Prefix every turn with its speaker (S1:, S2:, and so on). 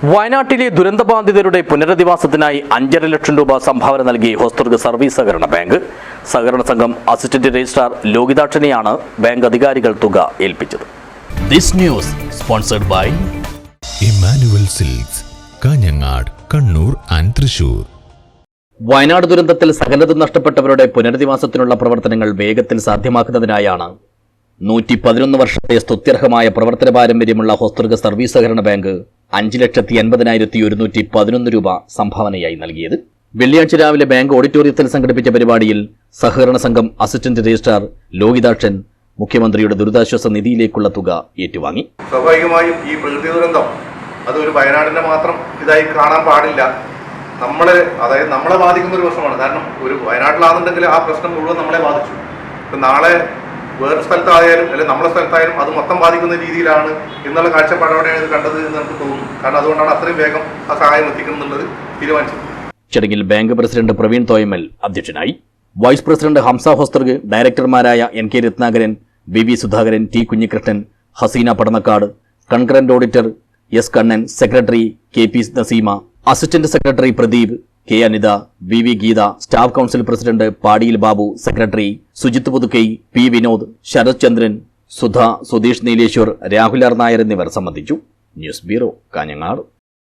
S1: വയനാട്ടിലെ ദുരന്തബാധിതരുടെ പുനരധിവാസത്തിനായി 5.5 ലക്ഷം രൂപ സംഭാവന നൽകി ഹോസ്ദുർഗ് സർവീസ് സഹകരണ ബാങ്ക്. സഹകരണ സംഘം അസിസ്റ്റന്റ് രജിസ്ട്രാർ ലോകിതാക്ഷനെയാണ് ബാങ്ക് അധികാരികൾ തുക ഏൽപ്പിച്ചത്.
S2: This news sponsored by
S3: Emmanuel Silks, Kanhangad, Kannur and Thrissur.
S1: Wayanad ദുരന്തത്തിൽ സകലതും നഷ്ടപ്പെട്ടവരുടെ പുനരധിവാസത്തിനുള്ള പ്രവർത്തനങ്ങൾ വേഗത്തിൽ സാധ്യമാക്കുന്നതിനായാണ് 111 വർഷത്തെ സ്തുത്യർഹമായ പ്രവർത്തന പാരമ്പര്യമുള്ള ഹോസ്ദുർഗ് സർവീസ് സഹകരണ ബാങ്ക് 5,80,111 രൂപ സംഭാവനയായി നൽകിയത്. വെള്ളിയാഴ്ച രാവിലെ ബാങ്ക് ഓഡിറ്റോറിയത്തിൽ സംഘടിപ്പിച്ച പരിപാടിയിൽ സഹകരണ സംഘം അസിസ്റ്റന്റ് രജിസ്ട്രാർ ലോകിതാക്ഷൻ മുഖ്യമന്ത്രിയുടെ ദുരിതാശ്വാസ നിധിയിലേക്കുള്ള തുക ഏറ്റുവാങ്ങി.
S4: സ്വാഭാവികമായും ഈ പ്രകൃതി ദുരന്തം അതൊരു വയനാടിന്റെ മാത്രം ഇതായി കാണാൻ പാടില്ല. നമ്മളെ ബാധിക്കുന്ന ഒരു പ്രശ്നമാണ്. കാരണം ഒരു വയനാട്ടിലാണെന്നുണ്ടെങ്കിൽ ആ പ്രശ്നം മുഴുവൻ നമ്മളെ ബാധിച്ചു. ഇപ്പം നാളെ വേറെ സ്ഥലത്തായാലും അല്ലെങ്കിൽ നമ്മുടെ സ്ഥലത്തായാലും അത് മൊത്തം ബാധിക്കുന്ന രീതിയിലാണ് എന്നുള്ള കാഴ്ചപ്പാടോടെയാണ് ഇത് കണ്ടത് എന്ന് നമുക്ക് തോന്നുന്നു. കാരണം അതുകൊണ്ടാണ് അത്രയും വേഗം ആ സഹായം എത്തിക്കണം എന്നുള്ളത് തീരുമാനിച്ചത്.
S1: ചടങ്ങിൽ ബാങ്ക് പ്രസിഡന്റ് പ്രവീൺ തോയമൽ അധ്യക്ഷനായി. വൈസ് പ്രസിഡന്റ് ഹംസ ഹോസ്ദുർഗ്, ഡയറക്ടർമാരായ NK Ratnakaran, VV Sudhakaran, T Kunhikrishnan, Haseena Padannakkad, concurrent auditor S Kannan, secretary KP Naseema, assistant secretary Pradeep, K Anitha, VV Geetha, staff council president Padiyil Babu, secretary Sujith Puthukkai, P Vinod, Sarath Chandran, Sudha, Sudheesh Nileshwar, Rahul R Nair എന്നിവർ സംബന്ധിച്ചു. News bureau, Kanhangad.